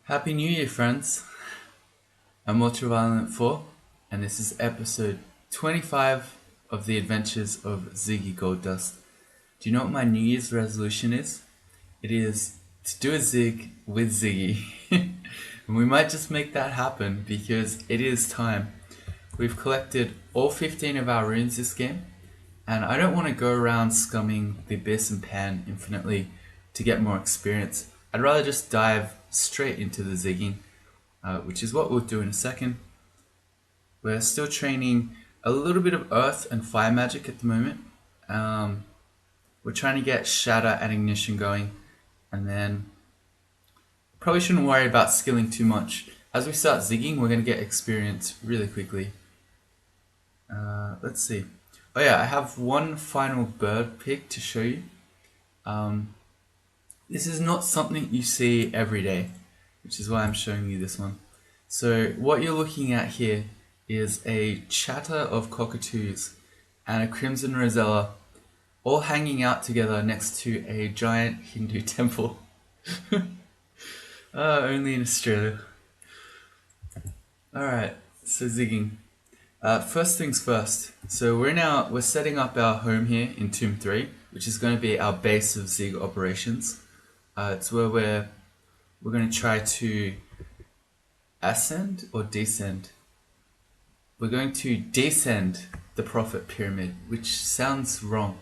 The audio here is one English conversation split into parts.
Happy New Year, friends! I'm Ultraviolent 4, and this is episode 25 of the adventures of Ziggy Golddust. Do you know what my New Year's resolution is? It is to do a Zig with Ziggy. And we might just make that happen because it is time. We've collected all 15 of our runes this game, and I don't want to go around scumming the abyss and pan infinitely to get more experience. I'd rather just dive straight into the zigging, which is what we'll do in a second. We're still training a little bit of earth and fire magic at the moment. We're trying to get shatter and ignition going, and then probably shouldn't worry about skilling too much. As we start zigging, we're going to get experience really quickly. Let's see. Oh yeah, I have one final bird pick to show you. This is not something you see every day, which is why I'm showing you this one. So what you're looking at here is a chatter of cockatoos and a crimson rosella all hanging out together next to a giant Hindu temple. Only in Australia. Alright, so zigging. First things first. So we're setting up our home here in Tomb 3, which is going to be our base of Zig operations. It's where we're going to try to ascend or descend. We're going to descend the Prophet Pyramid, which sounds wrong.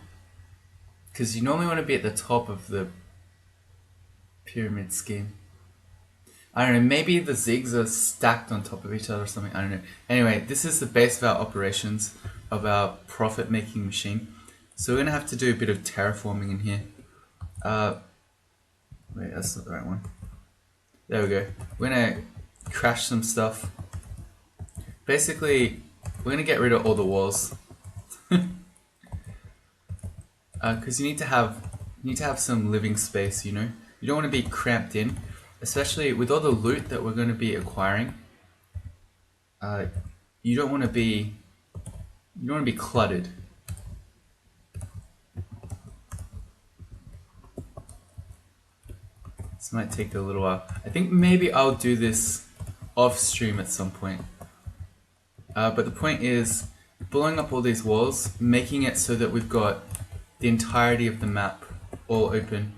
Because you normally want to be at the top of the pyramid scheme. I don't know, maybe the zigs are stacked on top of each other or something, I don't know. Anyway, this is the base of our operations of our profit making machine. So we're going to have to do a bit of terraforming in here. Wait, that's not the right one. There we go. We're going to crash some stuff. Basically, we're going to get rid of all the walls. Because you need to have some living space, you know? You don't want to be cramped in. Especially with all the loot that we're going to be acquiring, you don't want to be cluttered. This might take a little while. I think maybe I'll do this off stream at some point. But the point is blowing up all these walls, making it so that we've got the entirety of the map all open.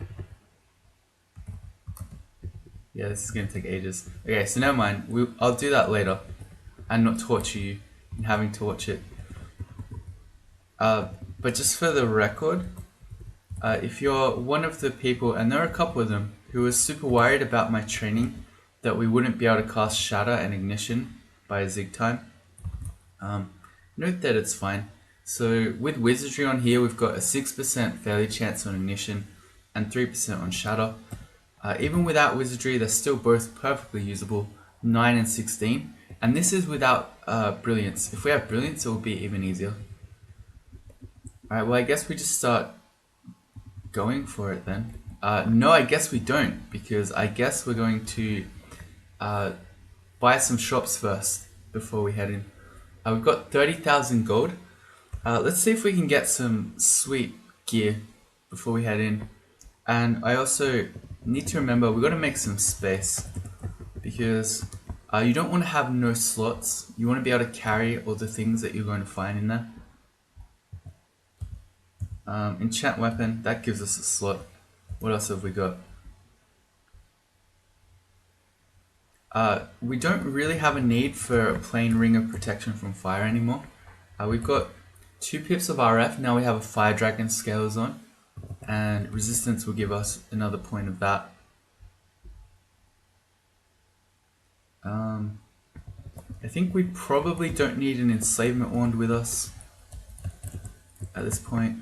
Yeah, this is going to take ages. Okay, so never mind. I'll do that later and not torture you in having to watch it. But just for the record, if you're one of the people, and there are a couple of them, who are super worried about my training, that we wouldn't be able to cast Shatter and Ignition by Zig time, note that it's fine. So with Wizardry on here, we've got a 6% failure chance on Ignition and 3% on Shatter. Even without Wizardry, they're still both perfectly usable, 9 and 16. And this is without Brilliance. If we have Brilliance, it will be even easier. Alright, well I guess we just start going for it then. No, I guess we don't, because I guess we're going to buy some shops first before we head in. We've got 30,000 gold. Let's see if we can get some sweet gear before we head in. And I also need to remember we've got to make some space, because you don't want to have no slots. You want to be able to carry all the things that you're going to find in there. Enchant weapon, that gives us a slot. What else have we got? We don't really have a need for a plain ring of protection from fire anymore. We've got 2 pips of RF, now we have a fire dragon scales on, and resistance will give us another point of that. I think we probably don't need an enslavement wand with us at this point.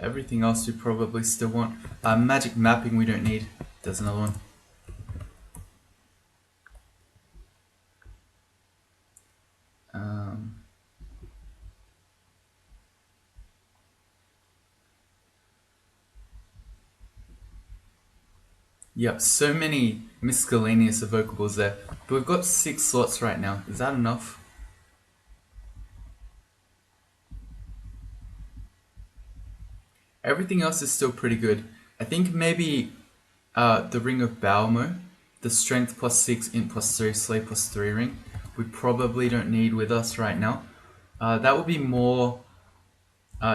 Everything else we probably still want. Magic mapping we don't need. There's another one. Yep, so many miscellaneous evocables there. But we've got 6 slots right now. Is that enough? Everything else is still pretty good. I think maybe the Ring of Balmo, the Strength +6, Int +3, Slay +3 ring, we probably don't need with us right now. That would be more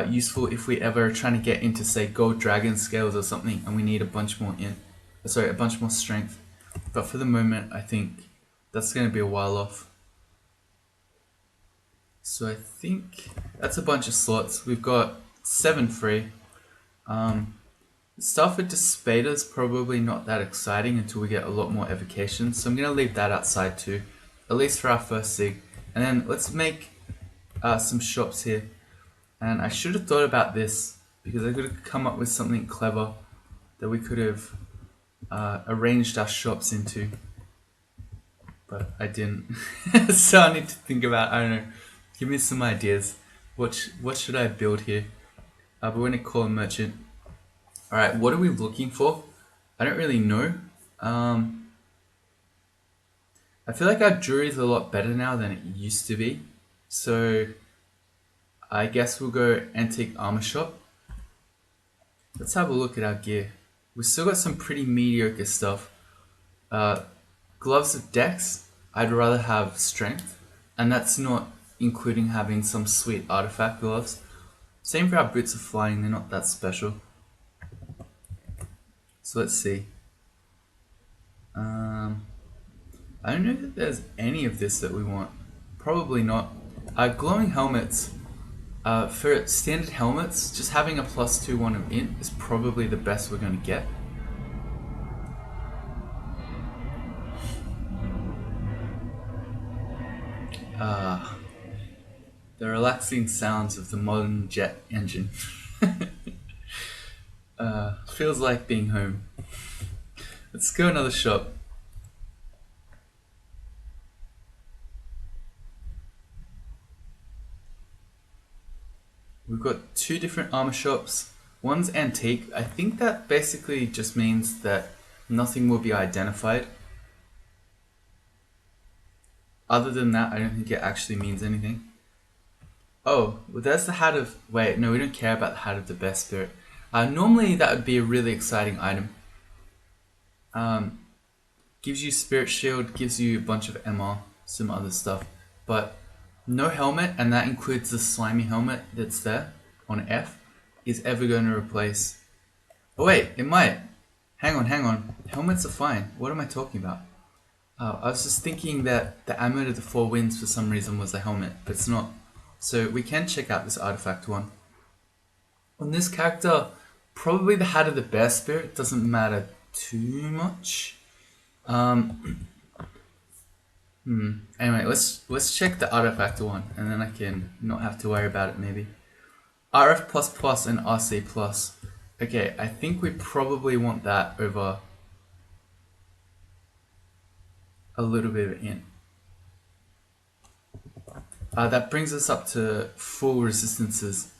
useful if we ever trying to get into, say, Gold Dragon scales or something, and we need a bunch more a bunch more strength. But for the moment, I think that's going to be a while off. So I think that's a bunch of slots. We've got 7 free. Stuff with Despater is probably not that exciting until we get a lot more evocations, so I'm going to leave that outside too, at least for our first Zig. And then let's make some shops here. And I should have thought about this, because I could have come up with something clever that we could have arranged our shops into, but I didn't. So I need to think about, I don't know, give me some ideas. What should I build here? We're going to call a merchant. Alright, what are we looking for? I don't really know. I feel like our jewelry is a lot better now than it used to be. So I guess we'll go Antique Armor Shop. Let's have a look at our gear. We've still got some pretty mediocre stuff. Gloves of Dex, I'd rather have Strength. And that's not including having some sweet artifact gloves. Same for our Boots of Flying, they're not that special. So let's see. I don't know that there's any of this that we want. Probably not. Glowing helmets. For standard helmets, just having a +2 one of Int is probably the best we're going to get. The relaxing sounds of the modern jet engine. Feels like being home. Let's go another shop. We've got 2 different armor shops. One's antique. I think that basically just means that nothing will be identified. Other than that, I don't think it actually means anything. Oh, well, there's the hat of... Wait, no, we don't care about the hat of the best spirit. Normally, that would be a really exciting item. Gives you Spirit Shield, gives you a bunch of MR, some other stuff. But no helmet, and that includes the slimy helmet that's there on F, is ever going to replace... Oh wait, it might. Hang on. Helmets are fine. What am I talking about? I was just thinking that the Amulet of the Four Winds for some reason was a helmet, but it's not. So we can check out this artifact one. On this character, probably the Hat of the Bear Spirit doesn't matter too much. Anyway, let's check the artifact one, and then I can not have to worry about it maybe. RF++ and RC+. Okay, I think we probably want that over a little bit of Int. That brings us up to full resistances.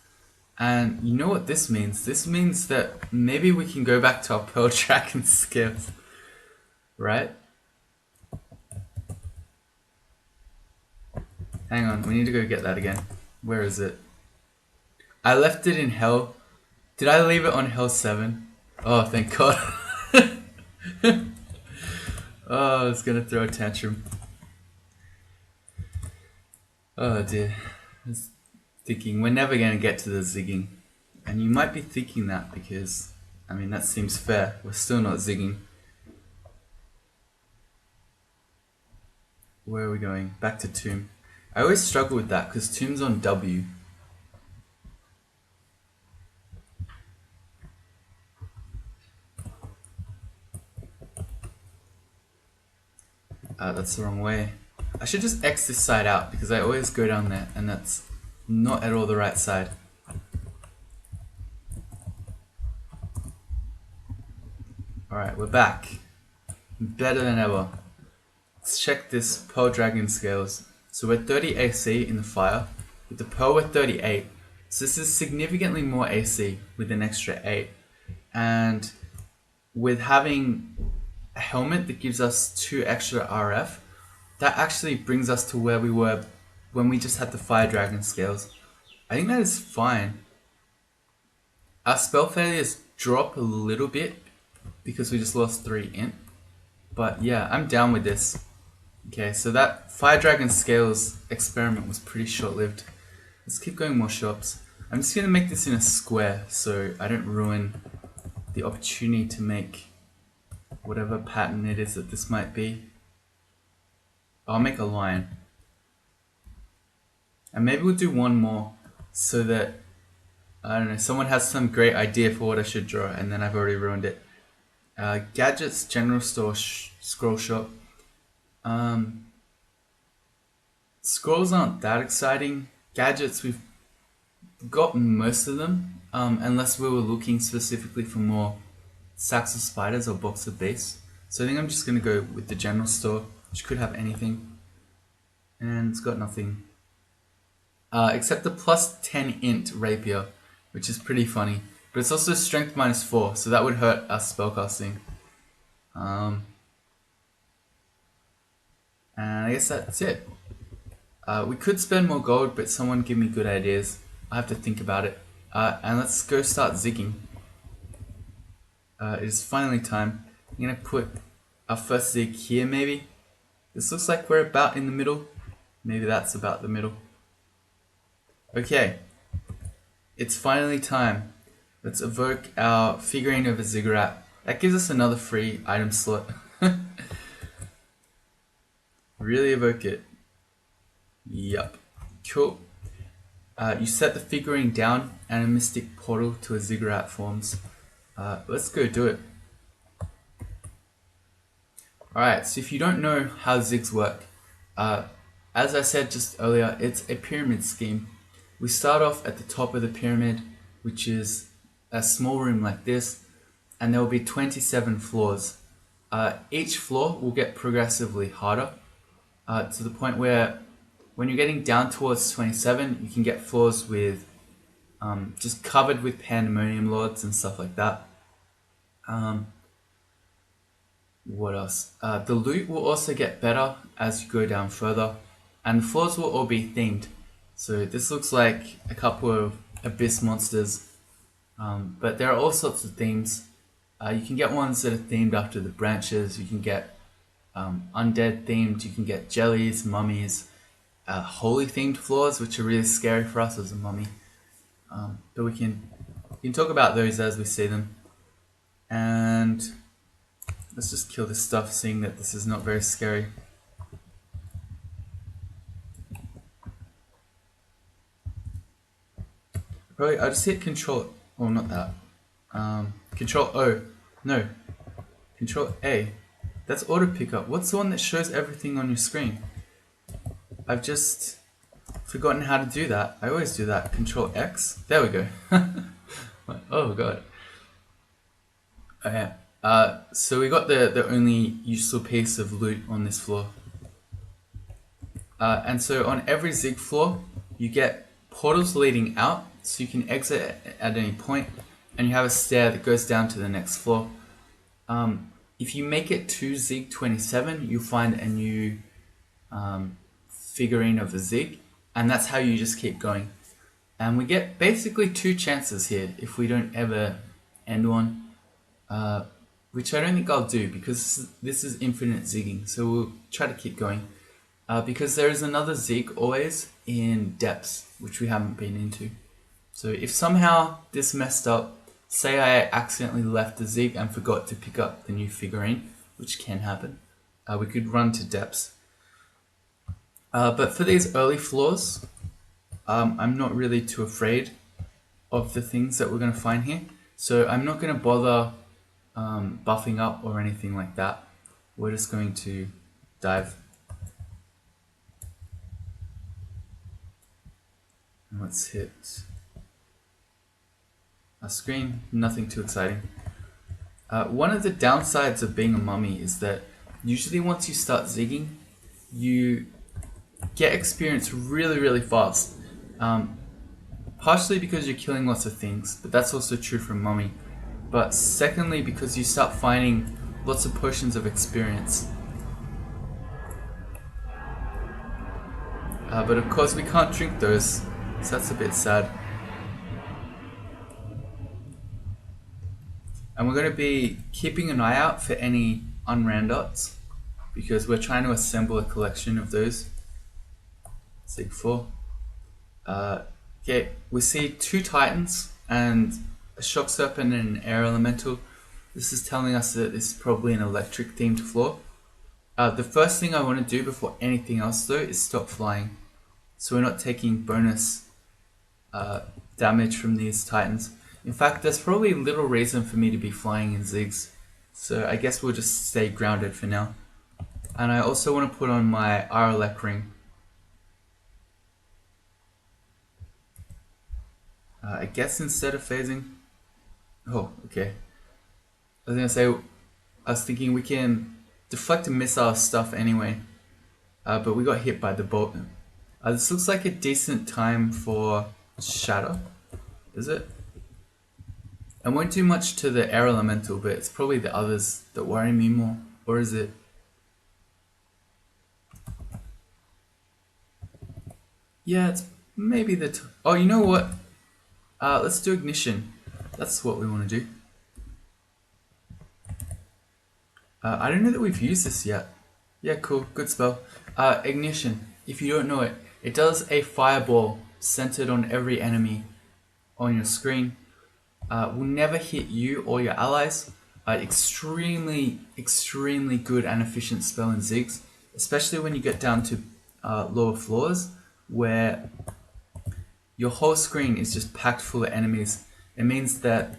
And you know what this means? This means that maybe we can go back to our Pearl Dragon skills. Right? Hang on, we need to go get that again. Where is it? I left it in Hell. Did I leave it on Hell 7? Oh, thank God. Oh, I was gonna throw a tantrum. Oh dear. I was thinking we're never gonna get to the zigging. And you might be thinking that because, I mean, that seems fair. We're still not zigging. Where are we going? Back to Tomb. I always struggle with that because Tomb's on W. That's the wrong way. I should just X this side out because I always go down there and that's not at all the right side. Alright, we're back. Better than ever. Let's check this Pearl Dragon scales. So we're 30 AC in the fire. With the Pearl we're 38. So this is significantly more AC with an extra 8. And with having a helmet that gives us 2 extra RF, that actually brings us to where we were when we just had the Fire Dragon scales. I think that is fine. Our spell failures drop a little bit because we just lost 3 int. But yeah, I'm down with this. Okay, so that Fire Dragon Scales experiment was pretty short-lived. Let's keep going more shops. I'm just gonna make this in a square so I don't ruin the opportunity to make whatever pattern it is that this might be. I'll make a line. And maybe we'll do one more so that, I don't know, someone has some great idea for what I should draw and then I've already ruined it. Gadgets, General Store, Scroll Shop. Scrolls aren't that exciting. Gadgets, we've got most of them, unless we were looking specifically for more sacks of spiders or box of base. So I think I'm just going to go with the General Store, which could have anything. And it's got nothing. Except the plus 10 int rapier, which is pretty funny. But it's also strength -4, so that would hurt us spellcasting. And I guess that's it. We could spend more gold, but someone give me good ideas. I have to think about it. And let's go start zigging. It is finally time. I'm going to put our first zig here maybe. This looks like we're about in the middle. Maybe that's about the middle. Okay. It's finally time. Let's evoke our figurine of a Ziggurat. That gives us another free item slot. Really evoke it. Yup. Cool. You set the figurine down and a mystic portal to a Ziggurat forms. Let's go do it. Alright, so if you don't know how zigs work, as I said just earlier, it's a pyramid scheme. We start off at the top of the pyramid, which is a small room like this, and there will be 27 floors. Each floor will get progressively harder, to the point where when you're getting down towards 27, you can get floors with just covered with pandemonium lords and stuff like that. What else? The loot will also get better as you go down further, and the floors will all be themed. So this looks like a couple of abyss monsters, but there are all sorts of themes. You can get ones that are themed after the branches. You can get undead themed. You can get jellies, mummies, holy themed floors, which are really scary for us as a mummy. But we can talk about those as we see them. And let's just kill this stuff, seeing that this is not very scary. Probably I'll just hit Control. Oh, not that. Control O. No. Control A. That's auto pickup. What's the one that shows everything on your screen? I've just forgotten how to do that. I always do that. Control X. There we go. Oh god. Okay. So we got the only useful piece of loot on this floor. And so on every zig floor, you get portals leading out, so you can exit at any point, and you have a stair that goes down to the next floor. If you make it to zig 27, you'll find a new figurine of a zig, and that's how you just keep going. And we get basically 2 chances here if we don't ever end one, which I don't think I'll do because this is infinite zigging, so we'll try to keep going. Because there is another zig always in depths, which we haven't been into. So if somehow this messed up, say I accidentally left the zig and forgot to pick up the new figurine, which can happen, we could run to depths. But for these early floors, I'm not really too afraid of the things that we're going to find here. So I'm not going to bother buffing up or anything like that. We're just going to dive. And let's hit a screen, nothing too exciting. One of the downsides of being a mummy is that usually once you start zigging, you get experience really fast. Partially because you're killing lots of things, but that's also true for mummy. But secondly, because you start finding lots of potions of experience. But of course we can't drink those, so that's a bit sad. And we're going to be keeping an eye out for any unran dots, because we're trying to assemble a collection of those. Sig 4. Okay, we see 2 Titans and a Shock Serpent and an Air Elemental. This is telling us that this is probably an electric themed floor. The first thing I want to do before anything else though is stop flying, so we're not taking bonus damage from these Titans. In fact, there's probably little reason for me to be flying in Zigs, so I guess we'll just stay grounded for now. And I also want to put on my RLEC ring. I guess instead of phasing... Oh, okay. I was gonna say, I was thinking we can deflect and missile stuff anyway, but we got hit by the bolt. This looks like a decent time for Shatter, is it? I won't do much to the Air Elemental, but it's probably the others that worry me more, or is it? Yeah, it's maybe the... Oh, you know what? Let's do Ignition. That's what we want to do. I don't know that we've used this yet. Yeah, cool. Good spell. Ignition. If you don't know it, it does a fireball centered on every enemy on your screen. Will never hit you or your allies. Extremely good and efficient spell in Ziggs, especially when you get down to lower floors where your whole screen is just packed full of enemies. It means that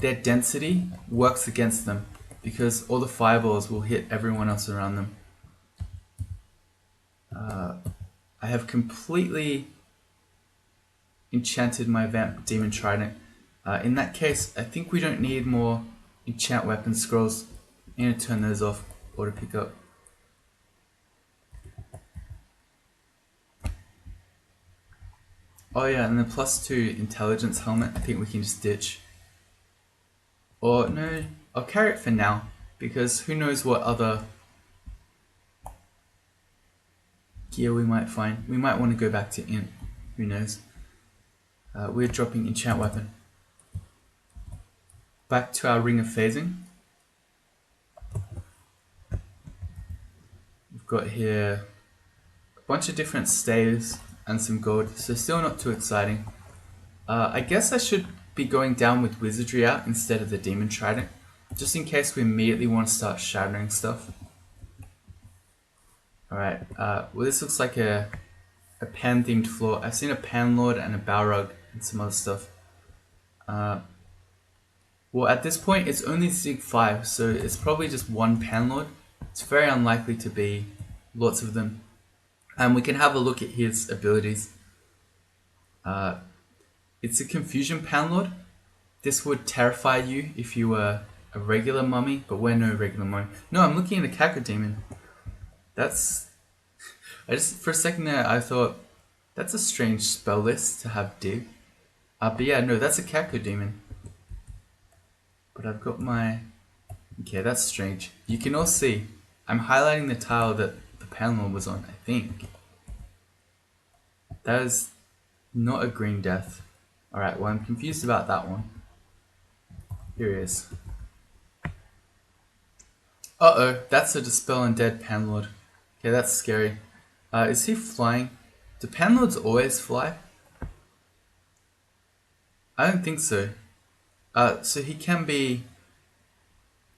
their density works against them, because all the fireballs will hit everyone else around them. I have completely enchanted my Vamp Demon Trident. In that case, I think we don't need more enchant weapon scrolls. I'm going to turn those off, auto pick up. Oh yeah, and the +2 intelligence helmet, I think we can just ditch. Or no, I'll carry it for now, because who knows what other gear we might find. We might want to go back to Int, who knows. We're dropping enchant weapon. Back to our Ring of Phasing. We've got here a bunch of different staves and some gold, so still not too exciting. I guess I should be going down with Wizardry out instead of the Demon Trident, just in case we immediately want to start shattering stuff. Alright, well this looks like a pan themed floor. I've seen a Pan Lord and a Balrog and some other stuff. Well at this point it's only Zig 5, so it's probably just one Pan Lord. It's very unlikely to be lots of them. And we can have a look at his abilities. It's a Confusion Pan Lord. This would terrify you if you were a regular mummy, but we're no regular mummy. No, I'm looking at a Cacodemon. That's... for a second there, I thought, that's a strange spell list to have dig. But yeah, no, that's a Cacodemon. But I've got my... Okay, that's strange. You can all see, I'm highlighting the tile that the Pan Lord was on, I think. That is not a green death. Alright, well I'm confused about that one. Here he is. Uh-oh, that's a Dispel Undead Panlord. Okay, that's scary. Is he flying? Do Panlords always fly? I don't think so. So he can be...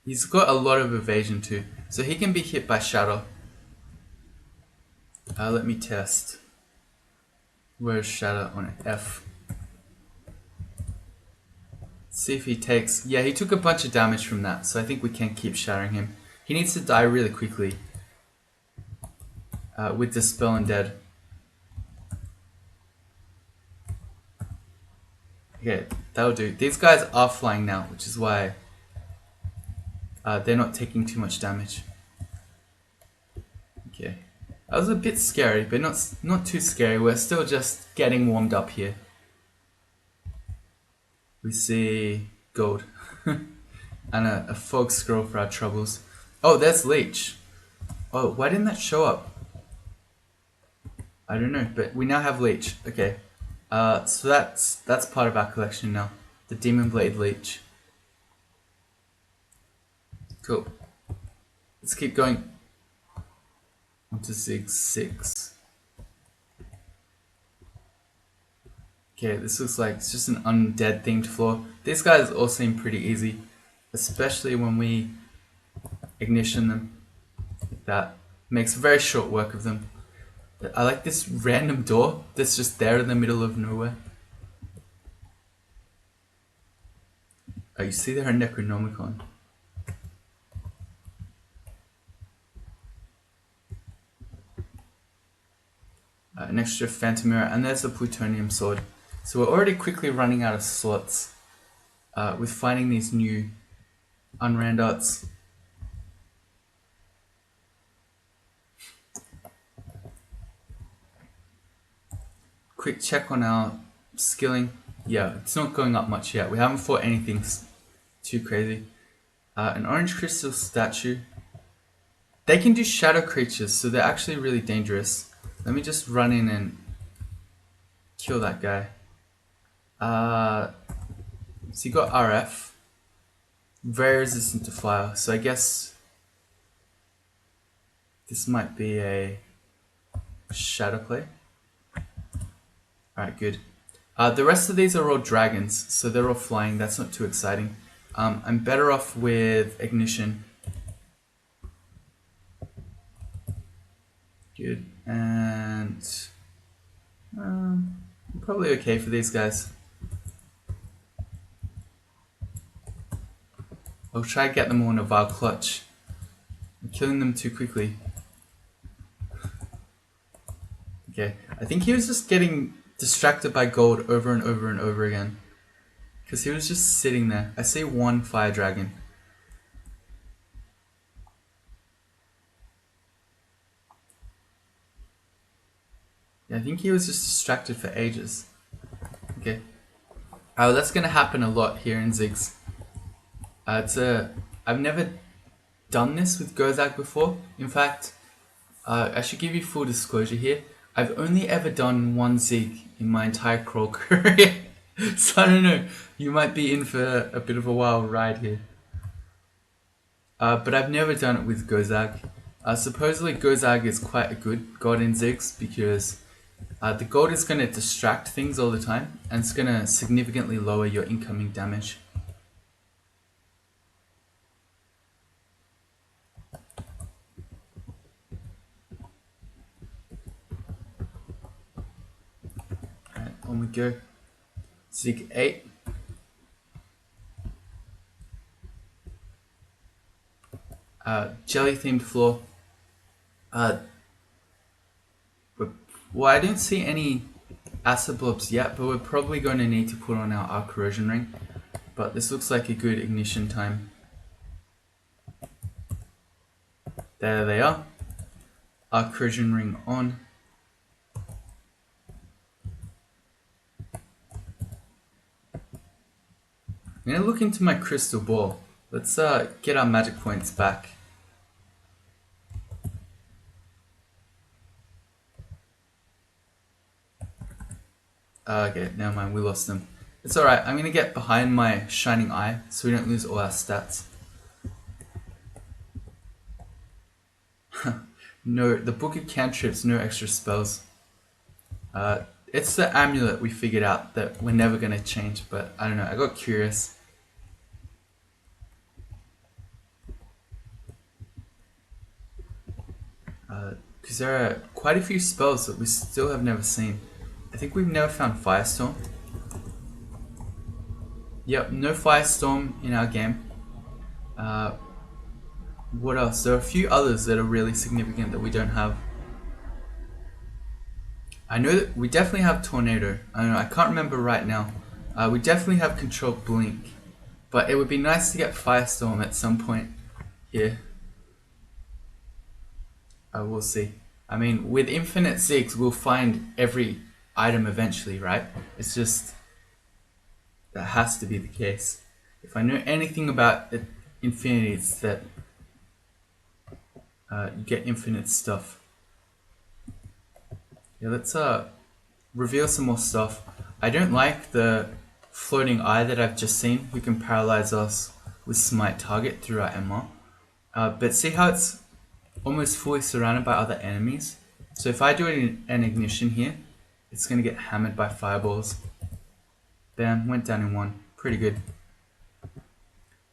He's got a lot of evasion too. So he can be hit by Shadow. Let me test. Where's Shadow on F? See if he takes... Yeah, he took a bunch of damage from that, so I think we can keep shattering him. He needs to die really quickly with Dispel Undead. Okay, that'll do. These guys are flying now, which is why they're not taking too much damage. Okay, that was a bit scary, but not too scary. We're still just getting warmed up here. We see gold and a fog scroll for our troubles. Oh, there's Leech. Oh, why didn't that show up? I don't know, but we now have Leech. Okay. So that's part of our collection now. The Demon Blade Leech. Cool. Let's keep going on to Zig 6. Okay, this looks like it's just an undead themed floor. These guys all seem pretty easy, especially when we ignition them. That makes very short work of them. I like this random door that's just there in the middle of nowhere. Oh, you see there a Necronomicon. An extra Phantom Mirror, and there's the Plutonium Sword. So we're already quickly running out of slots with finding these new unrandots. Quick check on our skilling. Yeah, it's not going up much yet. We haven't fought anything too crazy. An orange crystal statue. They can do shadow creatures, so they're actually really dangerous. Let me just run in and kill that guy. So you got RF. Very resistant to fire, so I guess this might be a shadow play. Alright, good. The rest of these are all dragons, so they're all flying. That's not too exciting. I'm better off with ignition. Good. And I'm probably okay for these guys. I'll try to get them all in a Vile Clutch. I'm killing them too quickly. Okay, I think he was just getting distracted by gold over and over and over again. Because he was just sitting there. I see one fire dragon. Yeah, I think he was just distracted for ages. Okay. That's gonna happen a lot here in Ziggs. I've never done this with Gozag before. In fact, I should give you full disclosure here. I've only ever done one Zig in my entire crawl career. So I don't know, you might be in for a bit of a wild ride here. But I've never done it with Gozag. Supposedly Gozag is quite a good god in Ziggs because the gold is going to distract things all the time and it's going to significantly lower your incoming damage. Alright, on we go. Zig 8. Jelly themed floor. Well, I don't see any acid blobs yet, but we're probably going to need to put on our arc corrosion ring. But this looks like a good ignition time. There they are. Arc corrosion ring on. I'm going to look into my crystal ball. Let's get our magic points back. Okay, never mind, we lost them. It's alright, I'm going to get behind my shining eye so we don't lose all our stats. No, the Book of Cantrips, no extra spells. It's the amulet we figured out that we're never going to change, but I don't know, I got curious. Because there are quite a few spells that we still have never seen. I think we've never found Firestorm. Yep, no Firestorm in our game. What else? There are a few others that are really significant that we don't have. I know that we definitely have Tornado. I don't know, I can't remember right now. We definitely have Control Blink. But it would be nice to get Firestorm at some point here. We'll see. I mean, with Infinite Ziggs, we'll find every item eventually, right? It's just... that has to be the case. If I know anything about Infinity, it's that you get infinite stuff. Yeah, let's reveal some more stuff. I don't like the floating eye that I've just seen, who can paralyze us with smite target through our MR. But see how it's almost fully surrounded by other enemies? So if I do an ignition here, it's going to get hammered by fireballs. Bam, went down in one. Pretty good.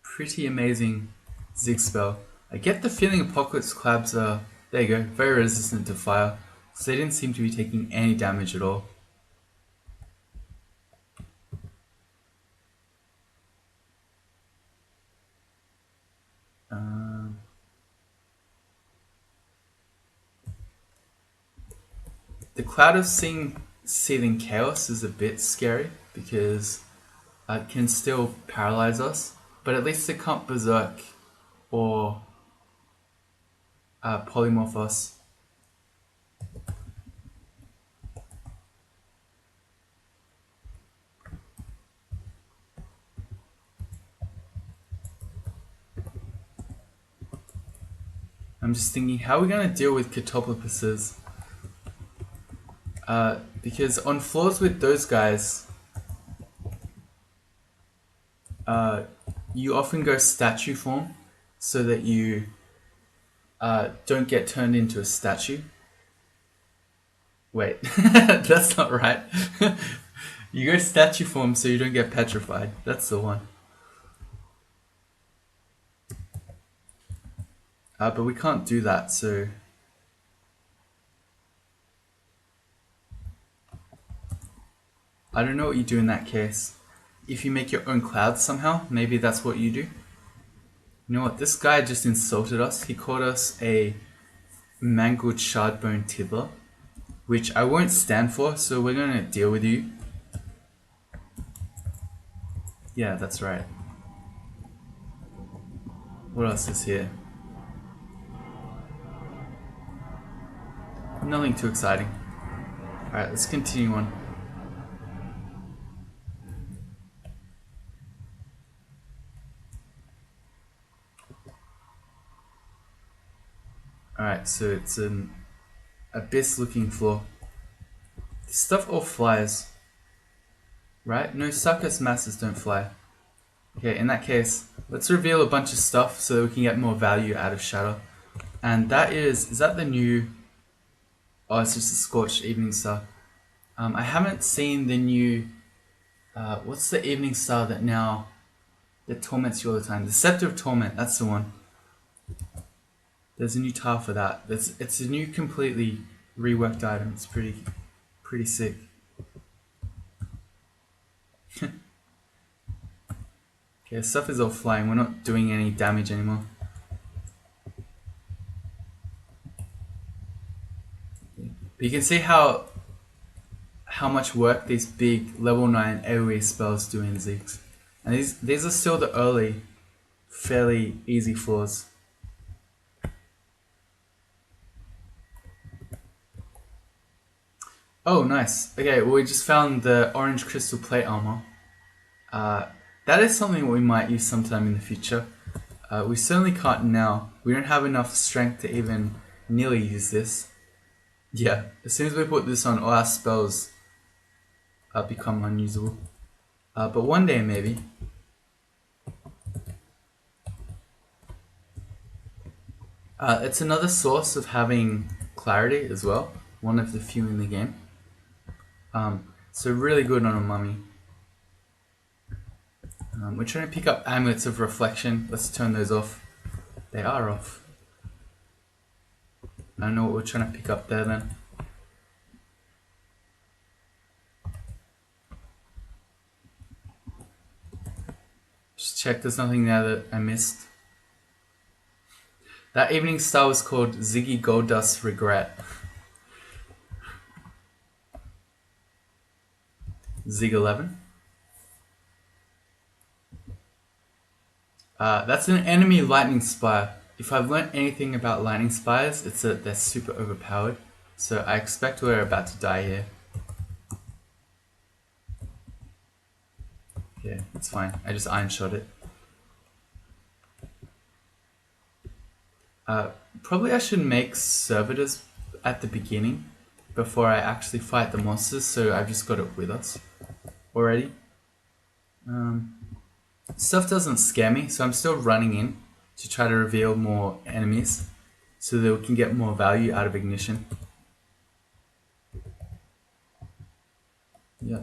Pretty amazing Zig spell. I get the feeling Apocalypse Clabs are, there you go, very resistant to fire. So they didn't seem to be taking any damage at all. The Cloud of Seething Chaos is a bit scary because it can still paralyze us, but at least it can't berserk or polymorph us. I'm just thinking, how are we going to deal with Catoplopuses? Because on floors with those guys, you often go statue form so that you don't get turned into a statue. Wait, that's not right. You go statue form so you don't get petrified. That's the one. But we can't do that, so... I don't know what you do in that case. If you make your own clouds somehow, maybe that's what you do. You know what, this guy just insulted us. He called us a mangled shardbone tiddler, which I won't stand for, so we're gonna deal with you. Yeah, that's right. What else is here? Nothing too exciting. Alright, let's continue on. Alright, so it's an abyss looking floor. This stuff all flies. Right? No, Succus masses don't fly. Okay, in that case, let's reveal a bunch of stuff so that we can get more value out of Shadow. And that is that the new... Oh, it's just a Scorched Evening Star. I haven't seen the new... what's the Evening Star that torments you all the time? The Scepter of Torment, that's the one. There's a new tile for that. It's a new completely reworked item. It's pretty sick. Okay, stuff is all flying. We're not doing any damage anymore. But you can see how much work these big level 9 AoE spells do in Ziggs. And these are still the early, fairly easy floors. Oh, nice. Okay, well, we just found the orange crystal plate armor. That is something we might use sometime in the future. We certainly can't now. We don't have enough strength to even nearly use this. Yeah, as soon as we put this on, all our spells become unusable. But one day, maybe. It's another source of having clarity as well. One of the few in the game. So really good on a mummy. We're trying to pick up amulets of reflection. Let's turn those off. They are off. I don't know what we're trying to pick up there then. Just check there's nothing there that I missed. That evening star was called Ziggy Goldust's Regret. Zig 11. That's an enemy lightning spire. If I've learnt anything about lightning spires, it's that they're super overpowered. So I expect we're about to die here. Yeah, it's fine. I just iron shot it. Probably I should make servitors at the beginning, before I actually fight the monsters, so I've just got it with us already. Stuff doesn't scare me, so I'm still running in to try to reveal more enemies so that we can get more value out of Ignition. Yeah,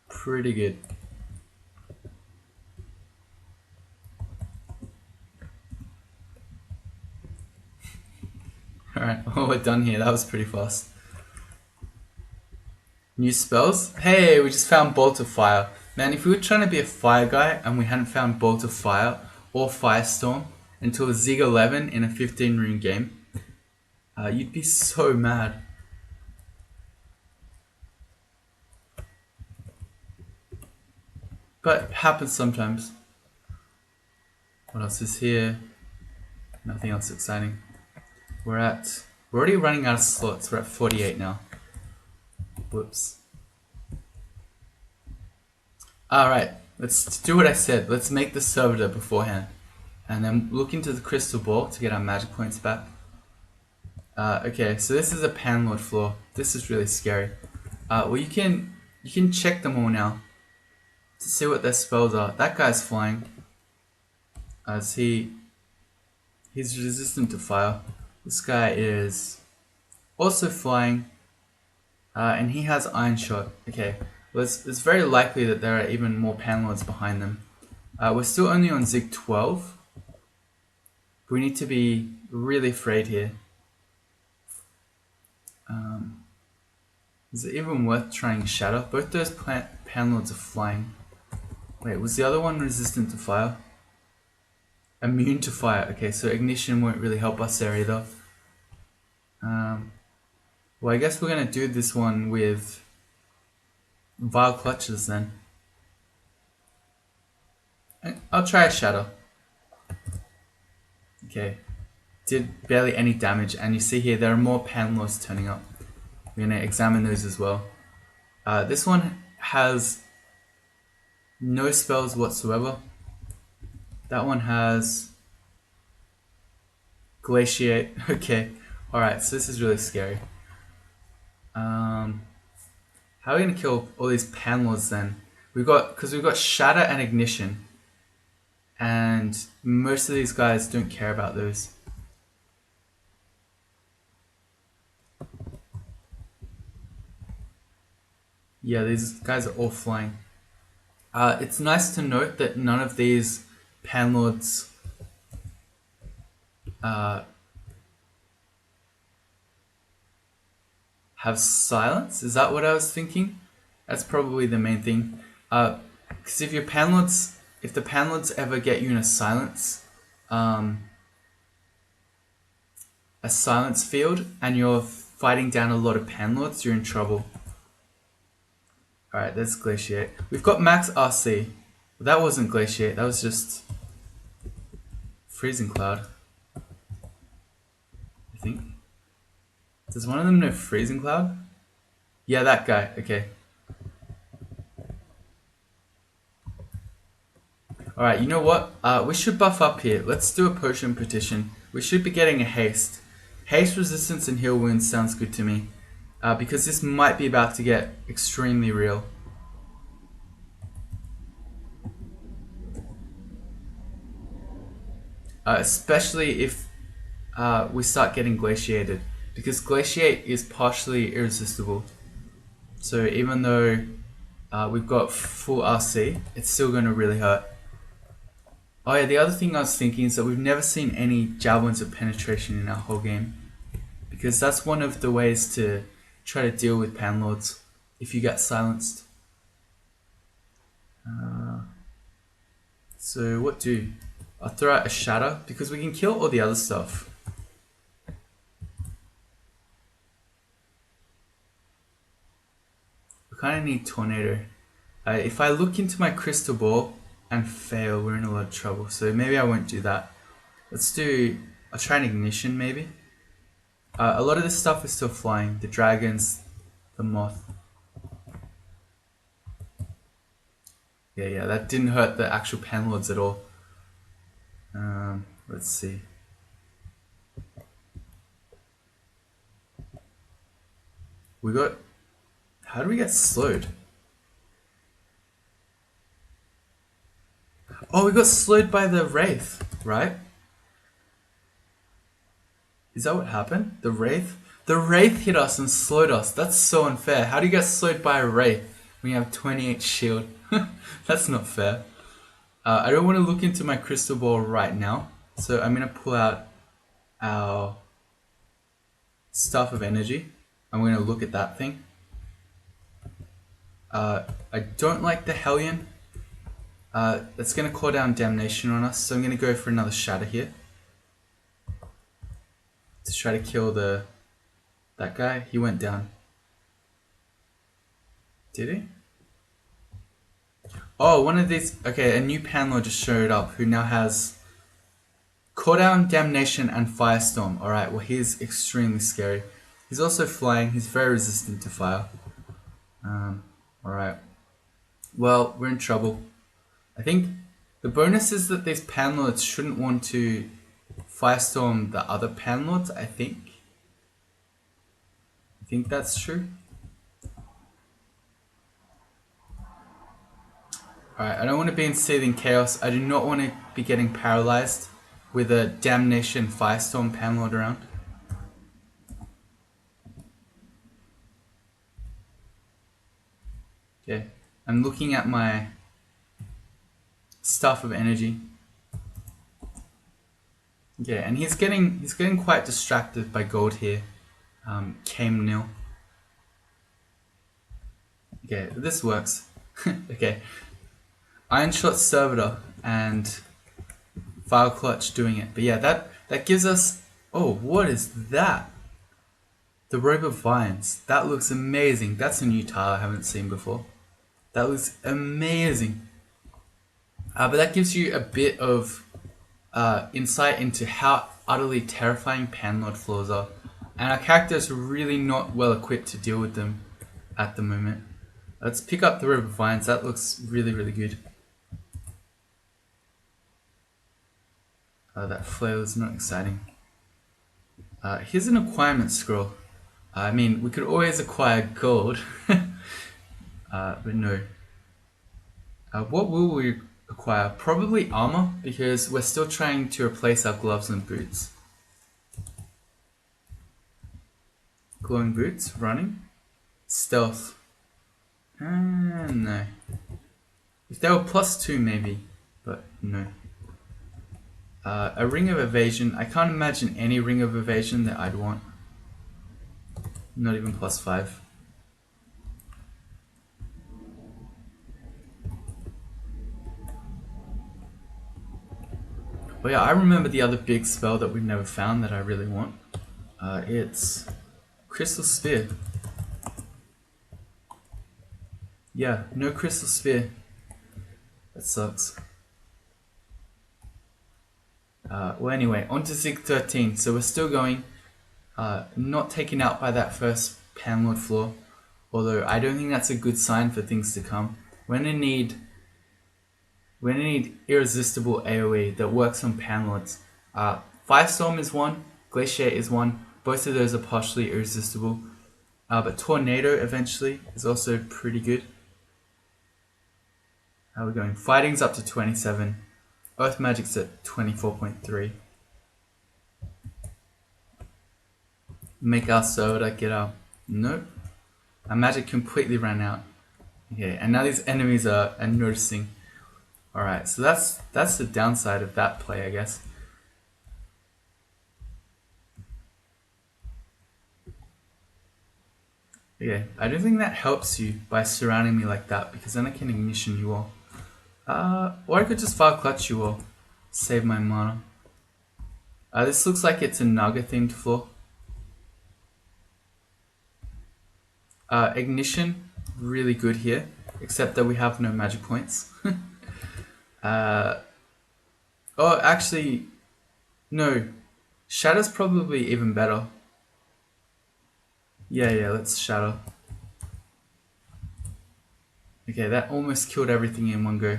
pretty good. Alright, well, we're done here. That was pretty fast. New spells? Hey, we just found Bolt of Fire. Man, if we were trying to be a fire guy and we hadn't found Bolt of Fire or Firestorm until Zig 11 in a 15 rune game, you'd be so mad. But happens sometimes. What else is here? Nothing else exciting. We're already running out of slots. We're at 48 now. Whoops. Alright, let's do what I said. Let's make the servitor beforehand. And then look into the crystal ball to get our magic points back. Okay, so this is a Panlord floor. This is really scary. Well, you can check them all now to see what their spells are. That guy's flying. He's resistant to fire. This guy is also flying, and he has Iron Shot. Okay, well, it's very likely that there are even more Panlords behind them. We're still only on Zig 12. We need to be really afraid here. Is it even worth trying Shatter? Both those Panlords are flying. Wait, was the other one resistant to fire? Immune to fire. Okay, so Ignition won't really help us there either. Well, I guess we're going to do this one with Vile Clutches then. I'll try a Shadow. Okay. Did barely any damage, and you see here there are more Panlords turning up. We're going to examine those as well. This one has no spells whatsoever. That one has Glaciate. Okay. Alright, so this is really scary. How are we going to kill all these Panlords then? Because we've got Shatter and Ignition. And most of these guys don't care about those. Yeah, these guys are all flying. It's nice to note that none of these Panlords have silence. Is that what I was thinking? That's probably the main thing. Because if the Panlords ever get you in a silence field and you're fighting down a lot of Panlords, you're in trouble. Alright, let's Glaciate. We've got max RC. But that wasn't Glaciate, that was just Freezing Cloud. I think. Does one of them know Freezing Cloud? Yeah, that guy. Okay. Alright, you know what? We should buff up here. Let's do a potion petition. We should be getting a haste. Haste, resistance, and heal wounds sounds good to me. Because this might be about to get extremely real. Especially if we start getting glaciated. Because glaciate is partially irresistible. So even though we've got full RC, it's still going to really hurt. Oh yeah, the other thing I was thinking is that we've never seen any javelins of penetration in our whole game. Because that's one of the ways to try to deal with Panlords if you get silenced. So what do? I'll throw out a Shatter because we can kill all the other stuff. We kind of need Tornado. If I look into my crystal ball and fail, we're in a lot of trouble. So maybe I won't do that. I'll try an Ignition maybe. A lot of this stuff is still flying. The dragons, the moth. Yeah, that didn't hurt the actual Panlords at all. Let's see. We got... How do we get slowed? Oh, we got slowed by the Wraith, right? Is that what happened? The Wraith? The Wraith hit us and slowed us. That's so unfair. How do you get slowed by a Wraith when you have 28 shield? That's not fair. I don't want to look into my crystal ball right now. So I'm going to pull out our Staff of Energy. I'm going to look at that thing. I don't like the Hellion. That's going to call down Damnation on us. So I'm going to go for another Shatter here. To try to kill that guy. He went down. Did he? Oh, one of these... Okay, a new Panlord just showed up who now has Call Down, Damnation, and Firestorm. Alright, well he's extremely scary. He's also flying. He's very resistant to fire. Alright. Well, we're in trouble. I think the bonus is that these Panlords shouldn't want to Firestorm the other Panlords, I think. I think that's true. Alright, I don't want to be in Seething Chaos. I do not want to be getting paralyzed with a Damnation Firestorm Panlord around. Okay, I'm looking at my Staff of Energy. Okay, and he's getting quite distracted by gold here. Came nil. Okay, this works. Okay. Iron Shot Servitor and File Clutch doing it. But yeah, that gives us... Oh, what is that? The Robe of Vines. That looks amazing. That's a new tile I haven't seen before. That looks amazing. But that gives you a bit of insight into how utterly terrifying Panlord floors are. And our characters are really not well equipped to deal with them at the moment. Let's pick up the Robe of Vines. That looks really, really good. That flail is not exciting. Here's an acquirement scroll. I mean, we could always acquire gold. But no. What will we acquire? Probably armor, because we're still trying to replace our gloves and boots. Glowing boots, running. Stealth. No. If they were +2 maybe, but no. A ring of evasion. I can't imagine any ring of evasion that I'd want. Not even +5. But yeah, I remember the other big spell that we've never found that I really want. It's Crystal Sphere. Yeah, no Crystal Sphere. That sucks. Well anyway, on to Zig 13. So we're still going. Not taken out by that first Panlord floor. Although I don't think that's a good sign for things to come. We're gonna need irresistible AoE that works on Panlords. Firestorm is one, Glacier is one. Both of those are partially irresistible. But Tornado eventually is also pretty good. How are we going? Fighting's up to 27. Earth Magic's at 24.3. Make our soda get up. Nope. Our magic completely ran out. Okay, and now these enemies are noticing. Alright, so that's the downside of that play, I guess. Okay, I don't think that helps you by surrounding me like that, because then I can ignition you all. Or I could just File Clutch you all. Save my mana. This looks like it's a Naga themed floor. Ignition, really good here, except that we have no magic points. Oh, actually, no. Shadow's probably even better. Yeah, let's Shadow. Okay, that almost killed everything in one go.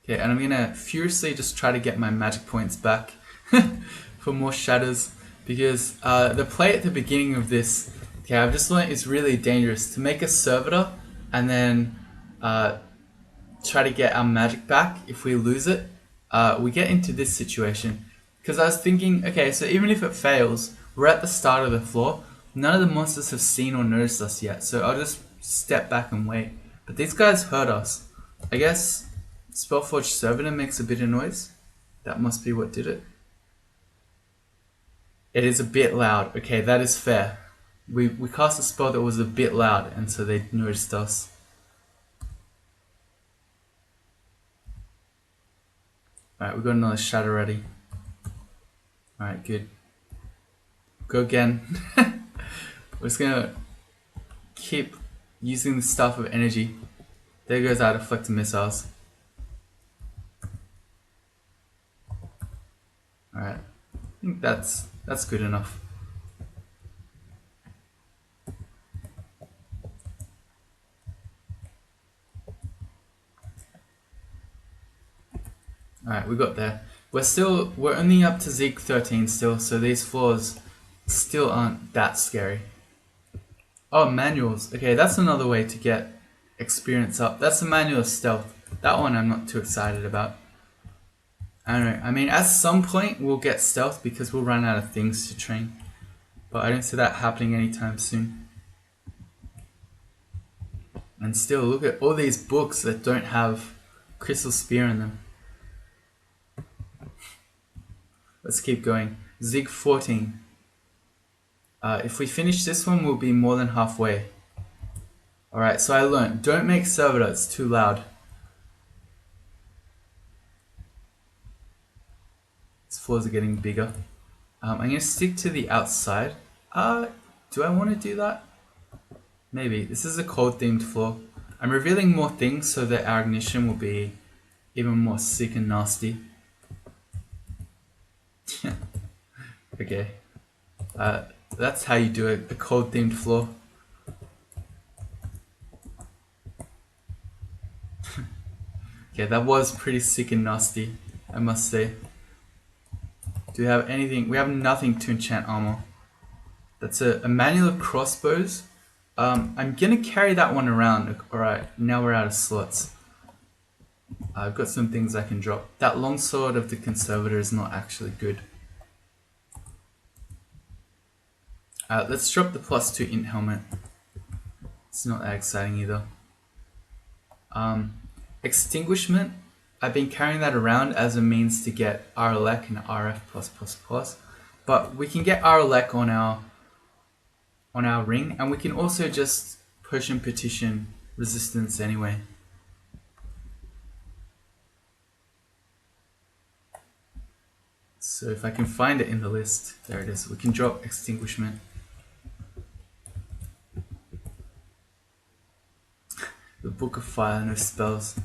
Okay, Okay, and I'm gonna furiously just try to get my magic points back for more shadows, because the play at the beginning of this, okay, I've just learned it's really dangerous to make a servitor and then try to get our magic back. If we lose it, we get into this situation. Because I was thinking, okay, so even if it fails, we're at the start of the floor. None of the monsters have seen or noticed us yet, so I'll just step back and wait. But these guys heard us. I guess Spellforge Servitor makes a bit of noise. That must be what did it. It is a bit loud. Okay, that is fair. We cast a spell that was a bit loud, and so they noticed us. Alright, we got another shadow ready. Alright, good. Go again. We're just gonna keep using the Staff of Energy. There goes our deflected missiles. Alright, I think that's good enough. Alright, we got there. We're only up to Zig 13 still, so these floors still aren't that scary. Oh, manuals. Okay, that's another way to get experience up. That's the manual of stealth. That one I'm not too excited about. I don't know. I mean, at some point we'll get stealth because we'll run out of things to train. But I don't see that happening anytime soon. And still, look at all these books that don't have Crystal Spear in them. Let's keep going. Zig 14. If we finish this one, we'll be more than halfway. Alright, so I learned. Don't make servitor, it's too loud. These floors are getting bigger. I'm going to stick to the outside. Do I want to do that? Maybe. This is a cold themed floor. I'm revealing more things so that our ignition will be even more sick and nasty. Okay. That's how you do it, a cold themed floor. Okay, that was pretty sick and nasty, I must say. Do we have anything? We have nothing to enchant armor. That's a manual of crossbows. I'm gonna carry that one around. Alright, now we're out of slots. I've got some things I can drop. That longsword of the conservator is not actually good. Let's drop the +2 int helmet. It's not that exciting either. Extinguishment. I've been carrying that around as a means to get RLEC and RF+++. But we can get RLEC on our ring, and we can also just push and petition resistance anyway. So if I can find it in the list, there it is. We can drop extinguishment. The Book of Fire, no spells.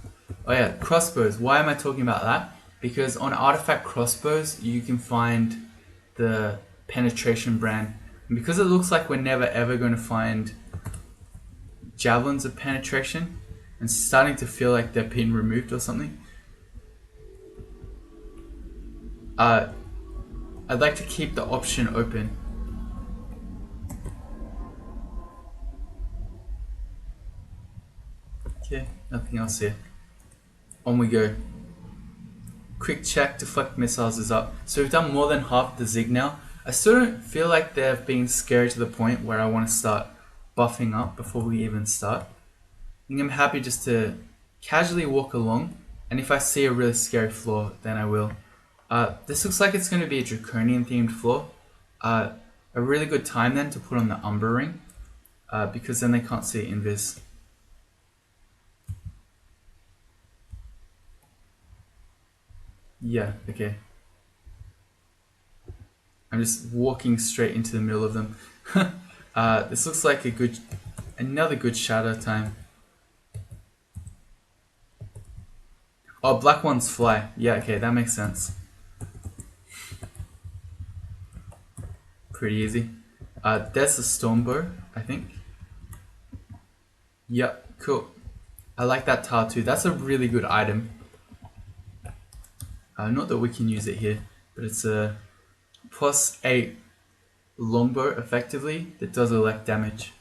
Oh yeah, crossbows. Why am I talking about that? Because on artifact crossbows, you can find the penetration brand. And because it looks like we're never ever going to find javelins of penetration, and starting to feel like they're being removed or something, I'd like to keep the option open. Okay, nothing else here. On we go. Quick check, deflect missiles is up. So we've done more than half the Zig now. I still don't feel like they've been scary to the point where I want to start buffing up before we even start. I think I'm happy just to casually walk along, and if I see a really scary floor, then I will. This looks like it's going to be a draconian themed floor. A really good time then to put on the Umbra ring, because then they can't see invis. Yeah, okay. I'm just walking straight into the middle of them. This looks like another good shadow time. Oh, black ones fly. Yeah, okay, that makes sense. Pretty easy. There's the Stormbow, I think. Yep, cool. I like that tar too. That's a really good item. Not that we can use it here, but it's a +8 longbow effectively that does elect damage.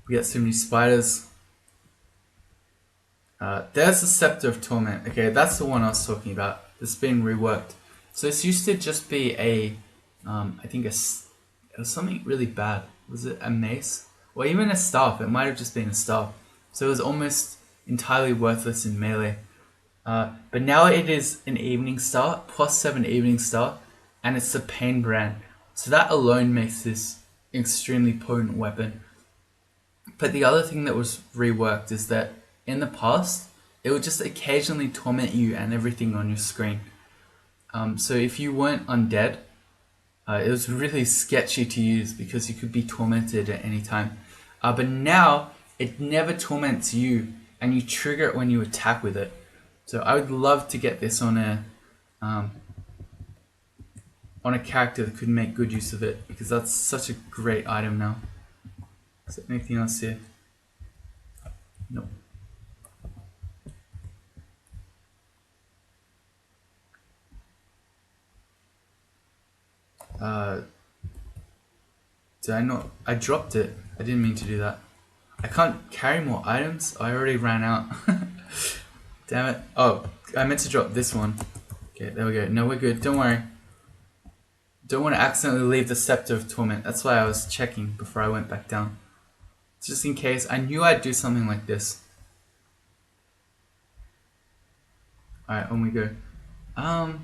We get so many spiders. There's the Scepter of Torment. Okay, that's the one I was talking about. It's been reworked. So this used to just be a, I think it was something really bad. Was it a mace? Or even a staff. It might have just been a staff. So it was almost entirely worthless in melee. But now it is an Evening Star, +7 Evening Star, and it's the Pain brand. So that alone makes this extremely potent weapon. But the other thing that was reworked is that in the past, it would just occasionally torment you and everything on your screen. So if you weren't undead, it was really sketchy to use because you could be tormented at any time. But now, it never torments you, and you trigger it when you attack with it. So I would love to get this on a character that could make good use of it, because that's such a great item now. Is there anything else here? Nope. Did I not? I dropped it. I didn't mean to do that. I can't carry more items. I already ran out. Damn it. Oh, I meant to drop this one. Okay, there we go. No, we're good. Don't worry. Don't want to accidentally leave the Scepter of Torment. That's why I was checking before I went back down. Just in case. I knew I'd do something like this. Alright, on we go. Are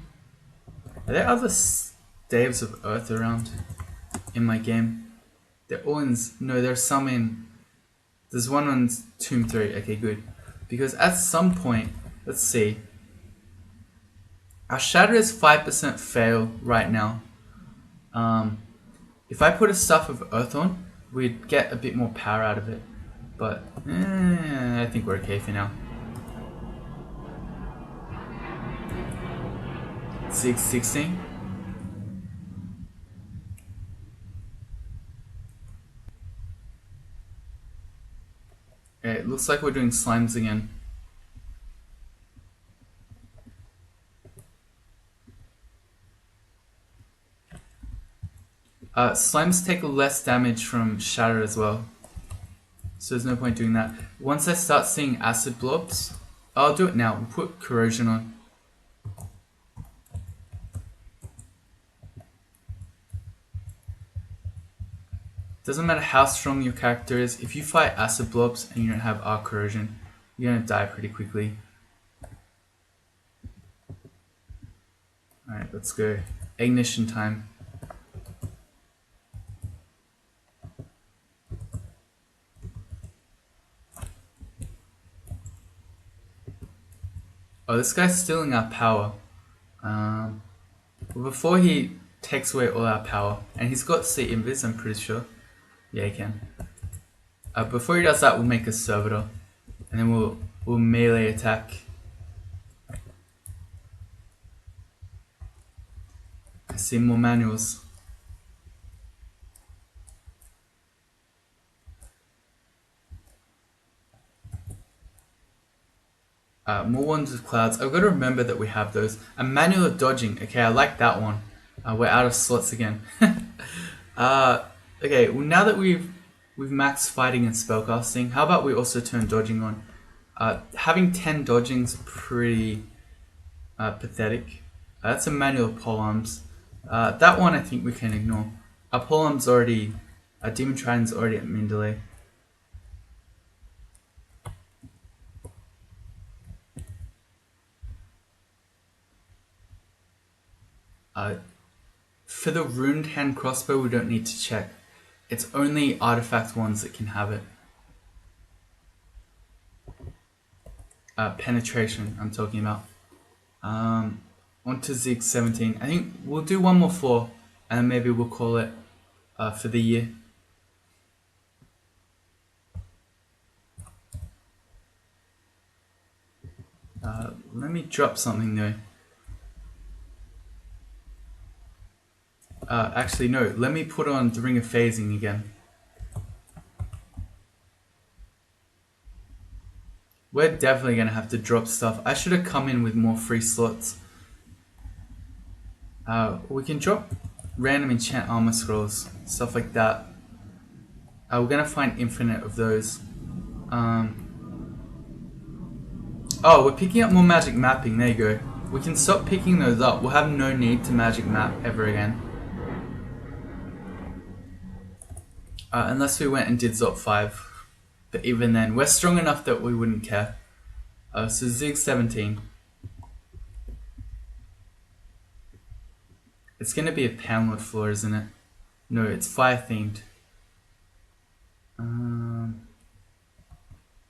there other staves of earth around in my game? They're all in... No, there's some in... There's one on Tomb 3. Okay, good. Because at some point... Let's see. Our shatter is 5% fail right now. If I put a Stuff of Earth on, we'd get a bit more power out of it. But, I think we're okay for now. Zig 16. Okay, it looks like we're doing slimes again. Slimes take less damage from shatter as well. So there's no point doing that. Once I start seeing acid blobs, I'll do it now. We'll put corrosion on. Doesn't matter how strong your character is, if you fight acid blobs and you don't have arc corrosion, you're gonna die pretty quickly. Alright, let's go. Ignition time. Oh, this guy's stealing our power. Well, before he takes away all our power, and he's got C invis, I'm pretty sure. Yeah, he can. Before he does that, we'll make a servitor, and then we'll melee attack. I see more manuals. More ones with clouds. I've got to remember that we have those. A manual of dodging. Okay, I like that one. We're out of slots again. Okay, well, now that we've maxed fighting and spellcasting, how about we also turn dodging on? Having 10 dodging's pretty pathetic. That's a manual of polearms. That one I think we can ignore. Our polearm's already... Demon Trident's already at min delay. For the Runed Hand Crossbow, we don't need to check. It's only artifact ones that can have it. Penetration, I'm talking about. On to Zig 17. I think we'll do one more floor, and maybe we'll call it for the year. Let me drop something though. Actually, no. Let me put on the Ring of Phasing again. We're definitely going to have to drop stuff. I should have come in with more free slots. We can drop random enchant armor scrolls, stuff like that. We're going to find infinite of those. Oh, we're picking up more magic mapping. There you go. We can stop picking those up. We'll have no need to magic map ever again. Unless we went and did Zop 5. But even then, we're strong enough that we wouldn't care. So Zig 17. It's going to be a Panlord floor, isn't it? No, it's fire themed.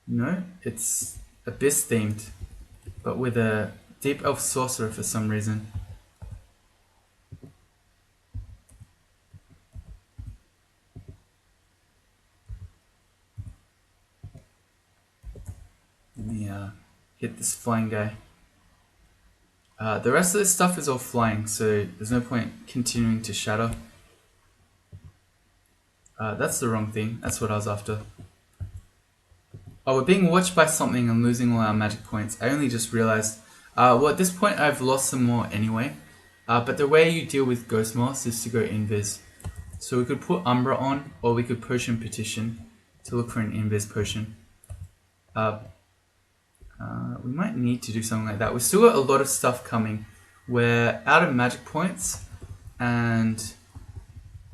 No, it's Abyss themed. But with a Deep Elf Sorcerer for some reason. Let me hit this flying guy. The rest of this stuff is all flying, so there's no point continuing to shatter. That's the wrong thing. That's what I was after. Oh, we're being watched by something and losing all our magic points. I only just realized. Well, at this point, I've lost some more anyway. But the way you deal with Ghost Moss is to go invis. So we could put Umbra on, or we could Potion Petition to look for an invis potion. We might need to do something like that. We've still got a lot of stuff coming. We're out of magic points, and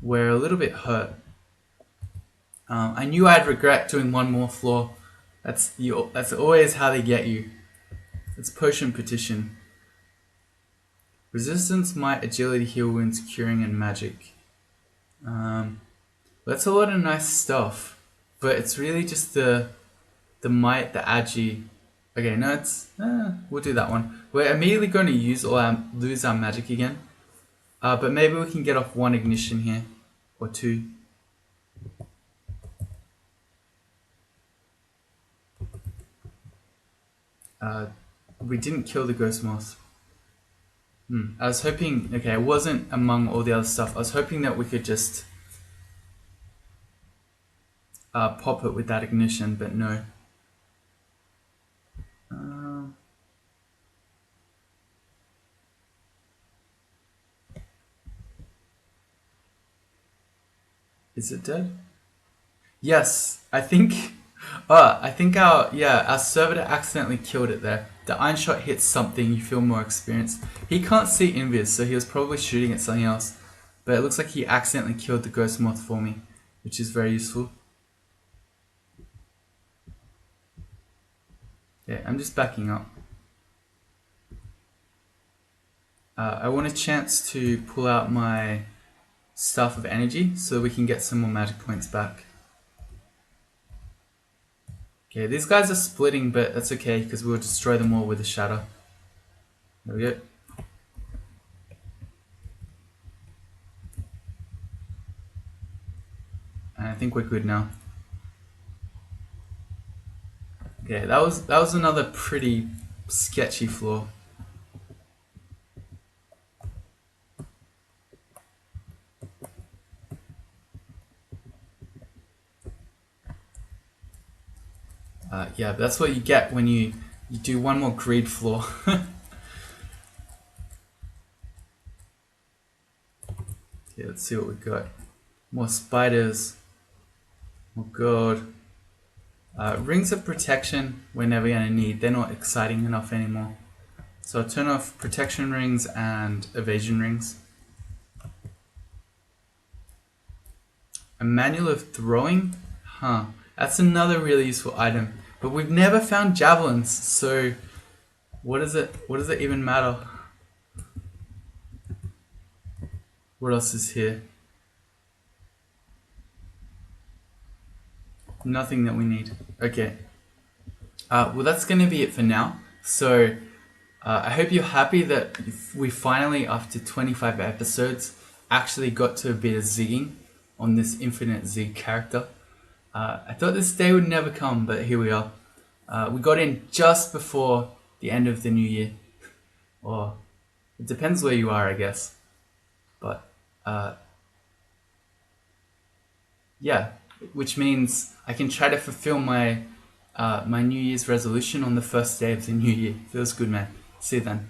we're a little bit hurt. I knew I'd regret doing one more floor. That's always how they get you. It's Potion Petition. Resistance, Might, Agility, Heal Wounds, Curing, and Magic. That's a lot of nice stuff, but it's really just the Might, the Agi. Okay, no, we'll do that one. We're immediately going to lose our magic again. But maybe we can get off one ignition here, or two. We didn't kill the Ghost Moss. I was hoping, okay, it wasn't among all the other stuff. I was hoping that we could just pop it with that ignition, but no. Is it dead? Yes, I think. I think our servitor accidentally killed it there. The iron shot hits something, you feel more experienced. He can't see invis, so he was probably shooting at something else. But it looks like he accidentally killed the Ghost Moth for me, which is very useful. Yeah, I'm just backing up. I want a chance to pull out my Staff of Energy so we can get some more magic points back. Okay, these guys are splitting, but that's okay because we'll destroy them all with a shatter. There we go. And I think we're good now. Okay, that was another pretty sketchy floor. Yeah, that's what you get when you do one more greed floor. Okay, let's see what we got. More spiders. Oh god. Rings of protection we're never going to need. They're not exciting enough anymore. So I'll turn off protection rings and evasion rings. A manual of throwing? Huh. That's another really useful item. But we've never found javelins, so what does it even matter? What else is here? Nothing that we need. Okay. Well, that's going to be it for now. So I hope you're happy that we finally, after 25 episodes, actually got to a bit of zigging on this infinite zig character. I thought this day would never come, but here we are. We got in just before the end of the new year. Or, it depends where you are, I guess. But, yeah, which means I can try to fulfill my my New Year's resolution on the first day of the new year. Feels good, man. See you then.